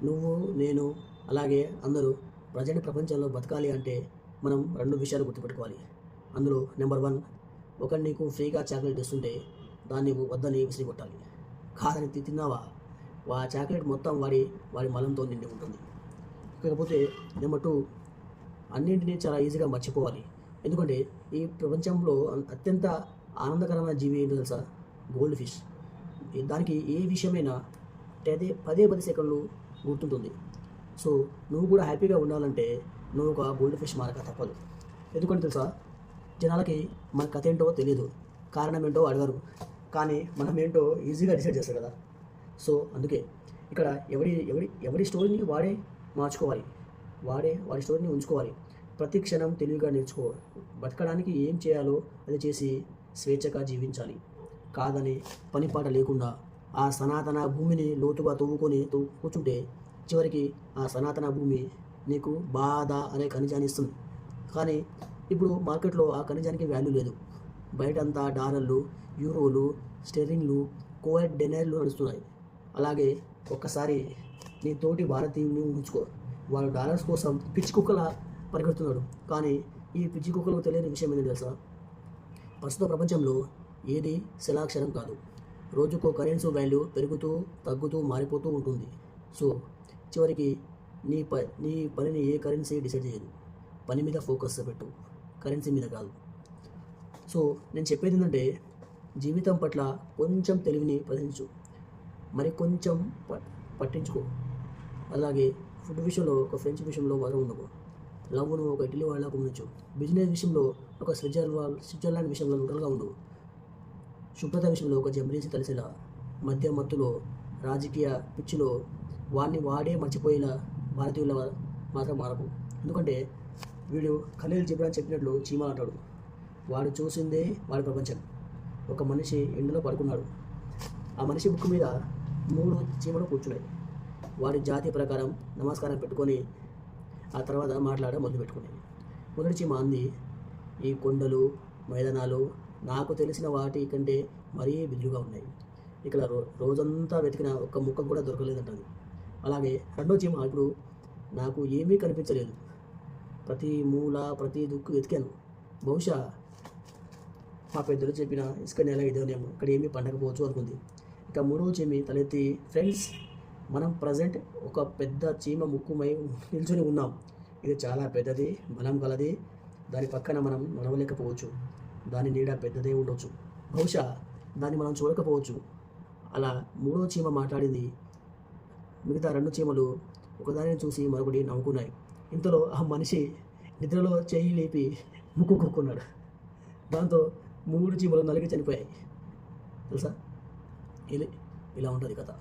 నువ్వు, నేను, అలాగే అందరూ ప్రజెంట్ ప్రపంచంలో బతకాలి అంటే మనం 2 విషయాలు గుర్తుపెట్టుకోవాలి. అందులో నెంబర్ 1, ఒకడు నీకు ఫ్రీగా చాక్లెట్ ఇస్తుంటే దాన్ని వద్దని విసిరికొట్టాలి. కాదని తిన్నావా, ఆ చాక్లెట్ మొత్తం వాడి మలంతో నిండి ఉంటుంది. కాకపోతే నెంబర్ 2, అన్నింటినీ చాలా ఈజీగా మర్చిపోవాలి. ఎందుకంటే ఈ ప్రపంచంలో అత్యంత ఆనందకరమైన జీవి ఏంటో తెలుసా? Gold fish. దానికి ఏ విషయమైనా 10 సెకండ్లు గుర్తుంటుంది. సో నువ్వు కూడా హ్యాపీగా ఉండాలంటే నువ్వు ఒక గోల్డ్ ఫిష్ మారక తప్పదు. ఎందుకంటే తెలుసా, జనాలకి మన కథ ఏంటో తెలియదు, కారణం ఏంటో అడగరు, కానీ మనం ఏంటో ఈజీగా డిసైడ్ చేస్తారు కదా. సో అందుకే ఇక్కడ ఎవరి స్టోరీని వాడే మార్చుకోవాలి, వాడి స్టోరీని ఉంచుకోవాలి. ప్రతి క్షణం తెలివిగా నేర్చుకో. బతకడానికి ఏం చేయాలో అది చేసి స్వేచ్ఛగా జీవించాలి. కాదని పనిపాట లేకుండా ఆ సనాతన భూమిని లోతుగా తవ్వుకొని కూర్చుంటే చివరికి ఆ సనాతన భూమి నీకు బాధ అనే ఖనిజాన్ని ఇస్తుంది. కానీ ఇప్పుడు మార్కెట్లో ఆ ఖనిజానికి వాల్యూ లేదు. బయటంతా డాలర్లు, యూరోలు, స్టెర్లింగ్లు, కోవెట్ డెనైర్లు నడుస్తున్నాయి. అలాగే ఒక్కసారి నీ తోటి భారతీయుని ఉంచుకో. వాడు డాలర్స్ కోసం పిచ్చి కుక్కలా పరిగెడుతున్నాడు. కానీ ఈ పిచ్చి కుక్కలకు తెలియని విషయం ఏంటో తెలుసా? ప్రస్తుత ప్రపంచంలో ఏది శిలాక్షరం కాదు. రోజుకో కరెన్సీ వాల్యూ పెరుగుతూ తగ్గుతూ మారిపోతూ ఉంటుంది. సో చివరికి నీ పనిని ఏ కరెన్సీ డిసైడ్ చేయదు. పని మీద ఫోకస్ పెట్టు, కరెన్సీ మీద కాదు. సో నేను చెప్పేది ఏంటంటే, జీవితం పట్ల కొంచెం తెలివిని ప్రదర్శించు, మరి కొంచెం పట్టించుకో. అలాగే ఫుడ్ విషయంలో ఒక ఫ్రెంచ్ విషయంలో మాత్రం ఉండకు. లవ్ను ఒక ఇటలీ వాళ్ళకు ఉంచు. బిజినెస్ విషయంలో ఒక స్విట్జర్లాండ్ విషయంలో న్యూట్రల్గా ఉండు. శుభ్రత విషయంలో ఒక జంబ్రీసి తలిసేలా. మధ్య మత్తులో, రాజకీయ పిచ్చిలో వాడే మర్చిపోయేలా భారతీయుల మాత్రం మారకు. ఎందుకంటే వీడు ఖలీల్ జిబ్రాన్ చెప్పినట్లు చీమ అంటాడు. వాడు చూసిందే వాడి ప్రపంచం. ఒక మనిషి ఎండలో పడుకున్నాడు. ఆ మనిషి ముక్కు మీద 3 చీమలు కూర్చున్నాయి. వాడి జాతి ప్రకారం నమస్కారం పెట్టుకొని ఆ తర్వాత మొదలు పెట్టుకునేది. మొదటి చీమ అంది, ఈ కొండలు, మైదానాలు నాకు తెలిసిన వాటి కంటే మరీ బిల్లుగా ఉన్నాయి. ఇక్కడ రోజంతా వెతికిన ఒక్క ముక్క కూడా దొరకలేదంటది. అలాగే రెండో చీమ, ఇప్పుడు నాకు ఏమీ కనిపించలేదు, ప్రతి మూల ప్రతి దుక్కు వెతికాను, బహుశా మా పెద్దలు చెప్పిన ఇసుక నెల ఇదేనేమో, ఇక్కడ ఏమీ పండకపోవచ్చు అనుకుంది. ఇక మూడవ చీమి తలెత్తి, ఫ్రెండ్స్, మనం ప్రజెంట్ ఒక పెద్ద చీమ ముక్కుమై నిల్చొని ఉన్నాం. ఇది చాలా పెద్దది, బలం కలది. దాని పక్కన మనం నడవలేకపోవచ్చు. దాని నీడ పెద్దదే ఉండొచ్చు. బహుశా దాన్ని మనం చూడకపోవచ్చు. అలా మూడో చీమ మాట్లాడింది. మిగతా 2 చీమలు ఒకదానిని చూసి మరొకటి నవ్వుకున్నాయి. ఇంతలో ఆ మనిషి నిద్రలో చేయి లేపి ముక్కు కొక్కున్నాడు. దాంతో 3 చీమలు నలిగి చనిపోయాయి. తెలుసా? ఇలా ఉంటుంది కథ.